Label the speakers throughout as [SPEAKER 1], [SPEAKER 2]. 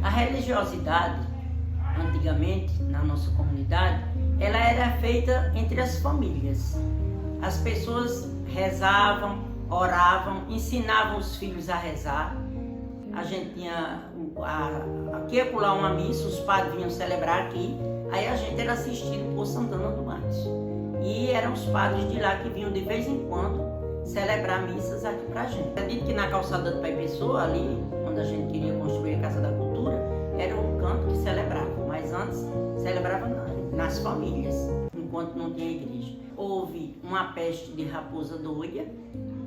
[SPEAKER 1] A religiosidade, antigamente, na nossa comunidade, ela era feita entre as famílias. As pessoas rezavam, oravam, ensinavam os filhos a rezar. A gente tinha aqui e acolá uma missa, os padres vinham celebrar aqui, aí a gente era assistido por Santana do Matos. E eram os padres de lá que vinham de vez em quando celebrar missas aqui pra gente. Acredito que na calçada do Pai Pessoa, ali, quando a gente queria construir a Casa da Cultura, era um canto que celebrava, mas antes celebrava nas famílias, enquanto não tinha igreja. Houve uma peste de raposa doida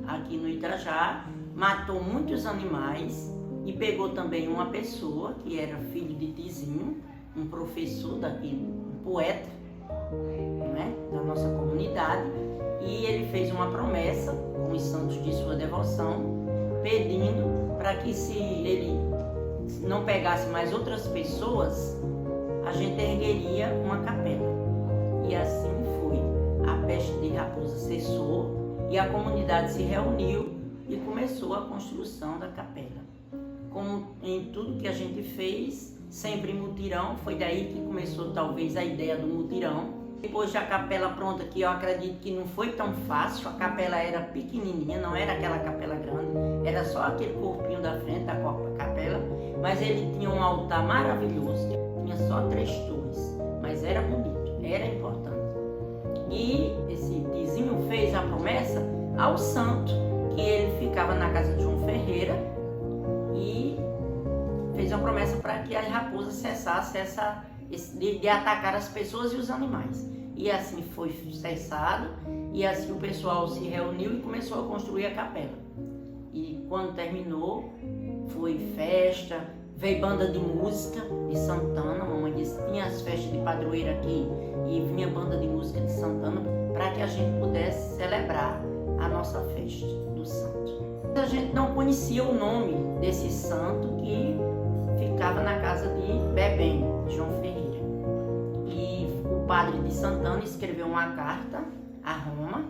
[SPEAKER 1] aqui no Itrajá, matou muitos animais e pegou também uma pessoa que era filho de Tizinho, um professor daqui, um poeta, né, da nossa comunidade, e ele fez uma promessa com os santos de sua devoção, pedindo para que, se ele não pegasse mais outras pessoas, a gente ergueria uma capela. E assim foi. A peste de raposa cessou e a comunidade se reuniu e começou a construção da capela. Como em tudo que a gente fez, sempre mutirão, foi daí que começou talvez a ideia do mutirão. Depois da capela pronta, que eu acredito que não foi tão fácil, a capela era pequenininha, não era aquela capela grande, era só aquele corpinho da frente da capela, mas ele tinha um altar maravilhoso, tinha só 3 torres, mas era bonito, era importante. E esse Tizinho fez a promessa ao santo, que ele ficava na casa de João Ferreira, e fez uma promessa para que a raposa cessasse de atacar as pessoas e os animais. E assim foi cessado, e assim o pessoal se reuniu e começou a construir a capela. E quando terminou, foi festa, veio banda de música de Santana, a mamãe disse que tinha as festas de padroeira aqui, e vinha banda de música de Santana para que a gente pudesse celebrar a nossa festa do santo. A gente não conhecia o nome desse santo que ficava na casa de Bebem, João Ferreira. E o padre de Santana escreveu uma carta a Roma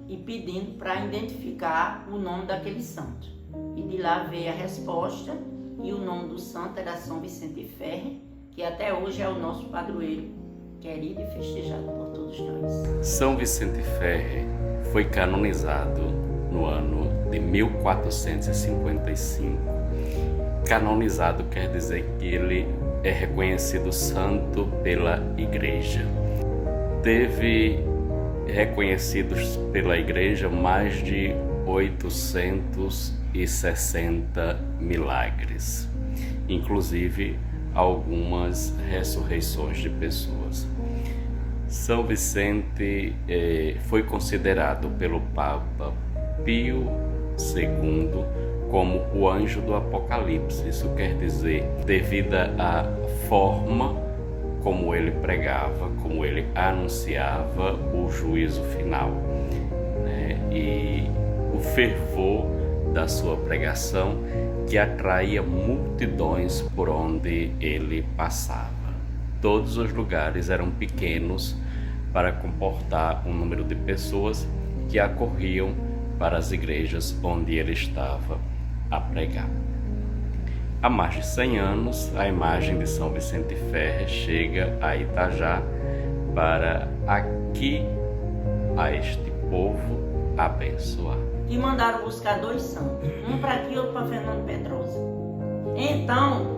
[SPEAKER 1] e pedindo para identificar o nome daquele santo. E de lá veio a resposta, e o nome do santo era São Vicente Ferre, que até hoje é o nosso padroeiro, querido e festejado por todos nós.
[SPEAKER 2] São Vicente Ferre foi canonizado no ano de 1455. Canonizado quer dizer que ele é reconhecido santo pela Igreja. Teve reconhecidos pela Igreja mais de 860 milagres, inclusive algumas ressurreições de pessoas. São Vicente foi considerado pelo Papa Pio II como o anjo do Apocalipse. Isso quer dizer, devido à forma como ele pregava, como ele anunciava o juízo final, né? E o fervor da sua pregação, que atraía multidões por onde ele passava. Todos os lugares eram pequenos para comportar um número de pessoas que acorriam para as igrejas onde ele estava a pregar. Há mais de 100 anos, a imagem de São Vicente Ferre chega a Itajá para aqui, a este povo abençoar.
[SPEAKER 1] E mandaram buscar 2 santos, um para aqui e outro para Fernando Pedrosa. Então,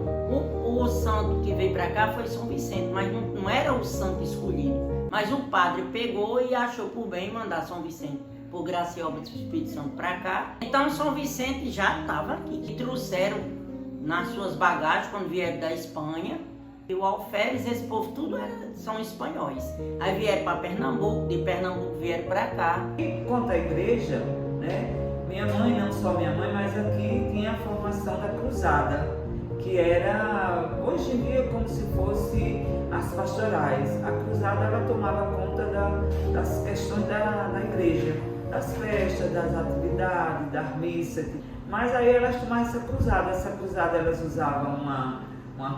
[SPEAKER 1] o santo que veio para cá foi São Vicente, mas não era o santo escolhido. Mas o padre pegou e achou por bem mandar São Vicente, por graça e obra do Espírito Santo, para cá. Então São Vicente já estava aqui. E trouxeram nas suas bagagens quando vieram da Espanha. E o alferes, esse povo tudo são espanhóis. Aí vieram para Pernambuco, de Pernambuco vieram para cá.
[SPEAKER 3] E quanto à igreja, né, minha mãe, não só minha mãe, mas aqui tinha a formação da cruzada, que era, hoje em dia, como se fosse as pastorais. A cruzada, ela tomava conta das questões da igreja, das festas, das atividades, das missas. Mas aí elas tomavam essa cruzada elas usavam uma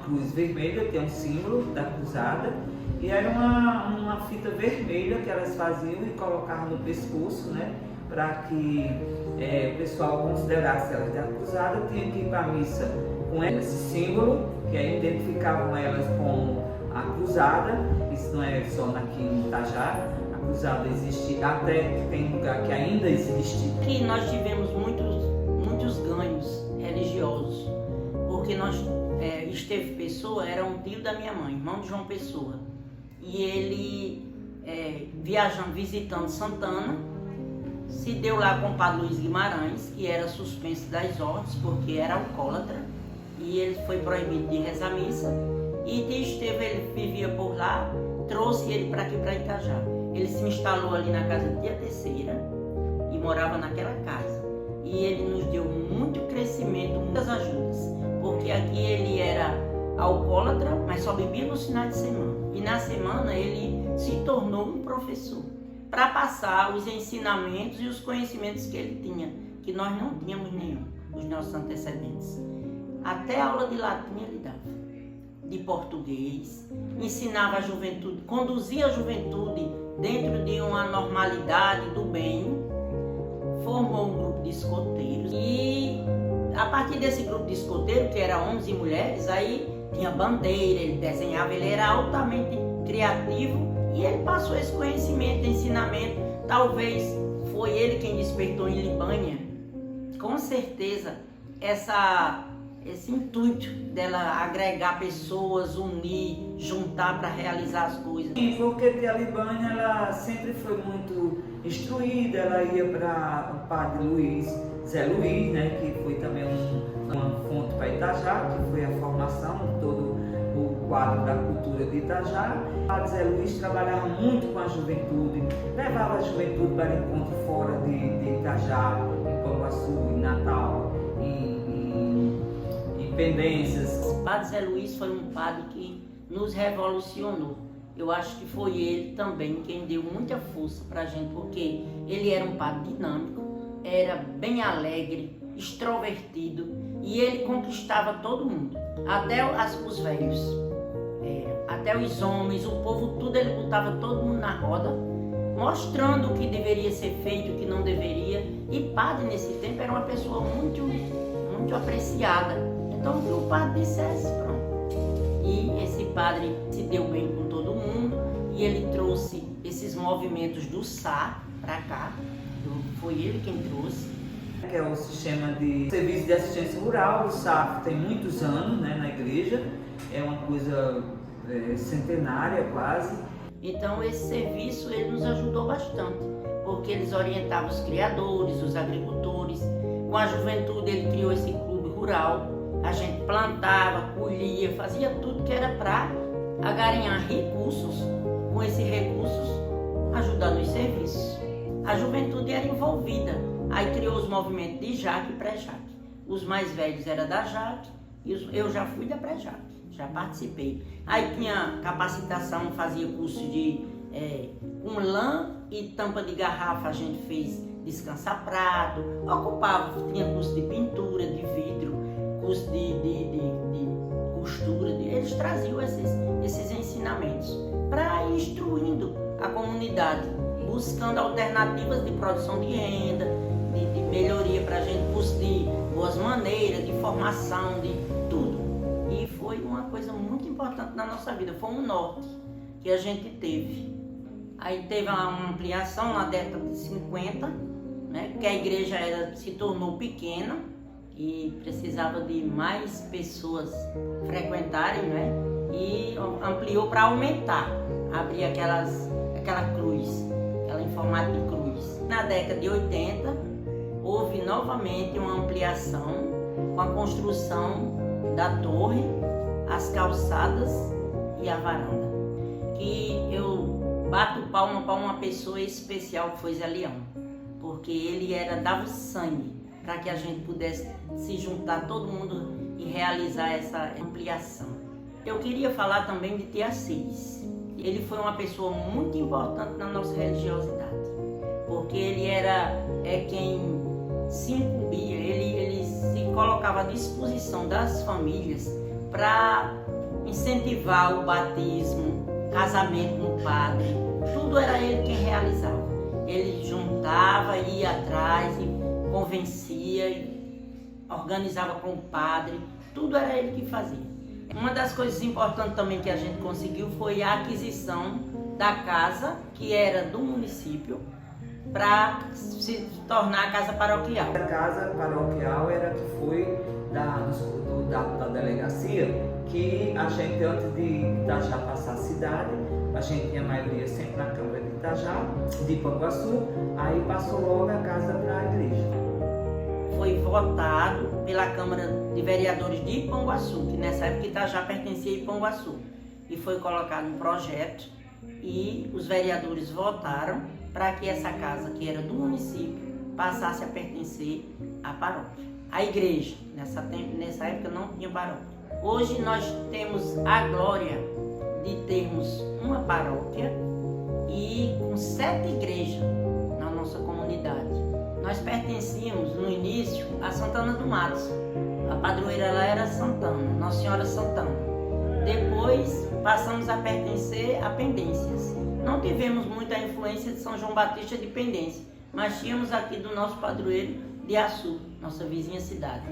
[SPEAKER 3] cruz vermelha, que é um símbolo da cruzada, e era uma fita vermelha que elas faziam e colocavam no pescoço, né, para que o pessoal considerasse elas da cruzada. Tinha que ir para a missa com esse símbolo, que aí identificavam elas como a cruzada. Isso não é só aqui em Itajá, a cruzada existe, até tem lugar que ainda existe.
[SPEAKER 1] Aqui nós tivemos muitos ganhos religiosos, porque Esteve Pessoa era um tio da minha mãe, irmão de João Pessoa, e ele viajando, visitando Santana, se deu lá com o padre Luiz Guimarães, que era suspenso das ordens porque era alcoólatra, e ele foi proibido de rezar missa. E tio Esteve, ele vivia por lá, trouxe ele para aqui, para Itajá. Ele se instalou ali na casa de tia Terceira e morava naquela casa. E ele nos deu muito crescimento, muitas ajudas, porque aqui ele era alcoólatra, mas só bebia nos finais de semana. E na semana ele se tornou um professor, para passar os ensinamentos e os conhecimentos que ele tinha, que nós não tínhamos nenhum, os nossos antecedentes. Até aula de latim ele dava, de português, ensinava a juventude, conduzia a juventude dentro de uma normalidade do bem, formou um grupo de escoteiros e a partir desse grupo de escoteiros, que era homens e mulheres, aí tinha bandeira, ele desenhava, ele era altamente criativo e ele passou esse conhecimento, ensinamento. Talvez foi ele quem despertou em Libânia, com certeza, esse intuito dela agregar pessoas, unir, juntar para realizar as coisas.
[SPEAKER 3] Sim, porque a Libânia ela sempre foi muito instruída, ela ia para o padre Zé Luiz, né, que foi também uma fonte para Itajá, que foi a formação de todo o quadro da cultura de Itajá. O padre Zé Luiz trabalhava muito com a juventude, levava a juventude para encontro fora de Itajá, em Pambaçu, em Natal, em Pendências.
[SPEAKER 1] O padre Zé Luiz foi um padre que nos revolucionou. Eu acho que foi ele também quem deu muita força para a gente, porque ele era um padre dinâmico, era bem alegre, extrovertido, e ele conquistava todo mundo, até os velhos, até os homens, o povo, tudo, ele botava todo mundo na roda, mostrando o que deveria ser feito, o que não deveria. E padre nesse tempo era uma pessoa muito, muito apreciada. Então o que o padre dissesse, pronto. E esse padre se deu bem com todo mundo e ele trouxe esses movimentos do SAR para cá. Foi ele quem trouxe.
[SPEAKER 3] Que é o sistema de serviço de assistência rural. O SAF tem muitos anos, né, na igreja. É uma coisa centenária quase.
[SPEAKER 1] Então esse serviço ele nos ajudou bastante, porque eles orientavam os criadores, os agricultores. Com a juventude ele criou esse clube rural. A gente plantava, colhia, fazia tudo que era para agarinhar recursos, com esses recursos ajudando os serviços. A juventude era envolvida, aí criou os movimentos de Jaque e pré-Jaque. Os mais velhos eram da Jaque e eu já fui da pré-Jaque, já participei. Aí tinha capacitação, fazia curso de com lã e tampa de garrafa, a gente fez descansar prato, ocupava, tinha curso de pintura, de vidro, curso de costura, eles traziam esses ensinamentos para ir instruindo a comunidade, buscando alternativas de produção de renda, de melhoria para a gente, curso de boas maneiras, de formação, de tudo. E foi uma coisa muito importante na nossa vida, foi um norte que a gente teve. Aí teve uma ampliação na década de 50, né, porque a igreja se tornou pequena e precisava de mais pessoas frequentarem, né? E ampliou para aumentar, abrir aquela cruz, aquela em formato de cruz. Na década de 80, houve novamente uma ampliação com a construção da torre, as calçadas e a varanda. Que eu bato palma para uma pessoa especial que foi Zé Leão, porque ele dava o sangue para que a gente pudesse se juntar todo mundo e realizar essa ampliação. Eu queria falar também de tia Assis. Ele foi uma pessoa muito importante na nossa religiosidade, porque ele quem se incumbia, ele se colocava à disposição das famílias para incentivar o batismo, casamento no padre, tudo era ele quem realizava. Ele juntava, ia atrás e convencia, e organizava com o padre tudo era ele que fazia. Uma das coisas importantes também que a gente conseguiu foi a aquisição da casa, que era do município, para se tornar a casa paroquial.
[SPEAKER 3] A casa paroquial era que foi da delegacia, que a gente, antes de Itajá passar a cidade, a gente tinha a maioria sempre na Câmara de Itajá, de Ipanguaçu, aí passou logo a casa para a igreja.
[SPEAKER 1] Foi votado pela Câmara de Vereadores de Ipanguaçu, que nessa época Itajá pertencia a Ipanguaçu, e foi colocado um projeto e os vereadores votaram para que essa casa, que era do município, passasse a pertencer à paróquia. A igreja, nessa época não tinha paróquia. Hoje nós temos a glória de termos uma paróquia e com 7 igrejas na nossa comunidade. Nós pertencíamos no início a Santana do Matos. A padroeira lá era Santana, Nossa Senhora Santana. Depois passamos a pertencer a Pendências. Não tivemos muita influência de São João Batista de Pendência, mas tínhamos aqui do nosso padroeiro de Açu, nossa vizinha cidade.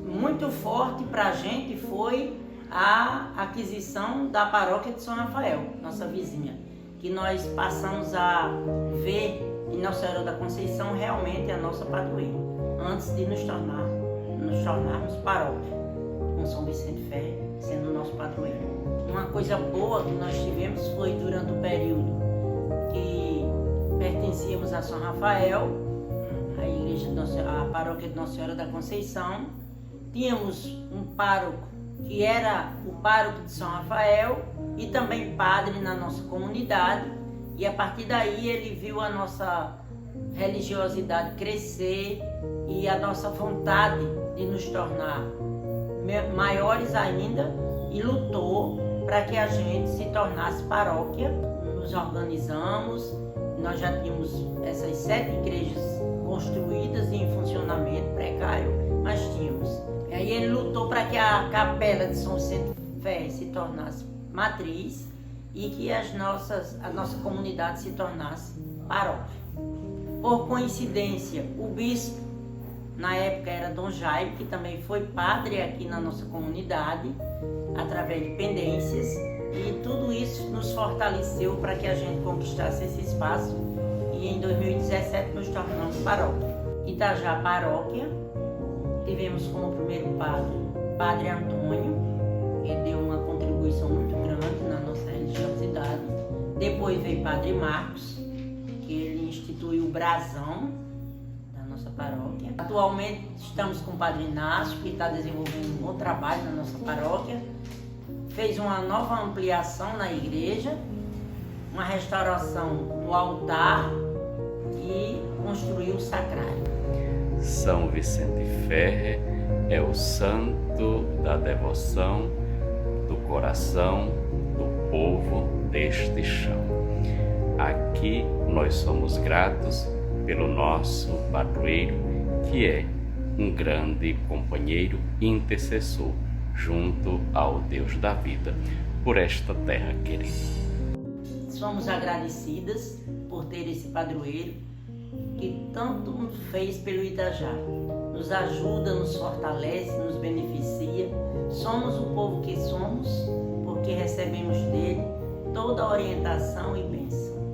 [SPEAKER 1] Muito forte para a gente foi a aquisição da paróquia de São Rafael, nossa vizinha, que nós passamos a ver em Nossa Senhora da Conceição realmente a nossa padroeira, antes de nos tornarmos paróquia, com São Vicente Ferre sendo o nosso padroeiro. Uma coisa boa que nós tivemos foi durante o período que pertencíamos a São Rafael, a igreja a paróquia de Nossa Senhora da Conceição, tínhamos um pároco que era o pároco de São Rafael e também padre na nossa comunidade, e a partir daí ele viu a nossa religiosidade crescer e a nossa vontade de nos tornar maiores ainda, e lutou para que a gente se tornasse paróquia. Nos organizamos, nós já tínhamos essas 7 igrejas construídas e em funcionamento precário, mas tínhamos. E aí ele lutou para que a capela de São Vicente Ferre se tornasse matriz e que a nossa comunidade se tornasse paróquia. Por coincidência, o bispo, na época era Dom Jaime, que também foi padre aqui na nossa comunidade, através de Pendências, e tudo isso nos fortaleceu para que a gente conquistasse esse espaço, e em 2017 nos tornamos paróquia. Itajá paróquia, tivemos como primeiro Padre Antônio, que deu uma contribuição muito grande na nossa religiosidade. Depois veio Padre Marcos, que ele instituiu o brasão da nossa paróquia. Atualmente estamos com o Padre Inácio, que está desenvolvendo um bom trabalho na nossa paróquia. Fez uma nova ampliação na igreja, uma restauração do altar e construiu o sacrário.
[SPEAKER 2] São Vicente Ferre é o santo da devoção, do coração, do povo deste chão. Aqui nós somos gratos pelo nosso padroeiro, que é um grande companheiro e intercessor junto ao Deus da vida, por esta terra querida.
[SPEAKER 1] Somos agradecidas por ter esse padroeiro que tanto nos fez pelo Itajá. Nos ajuda, nos fortalece, nos beneficia. Somos o povo que somos porque recebemos dele toda a orientação e bênção.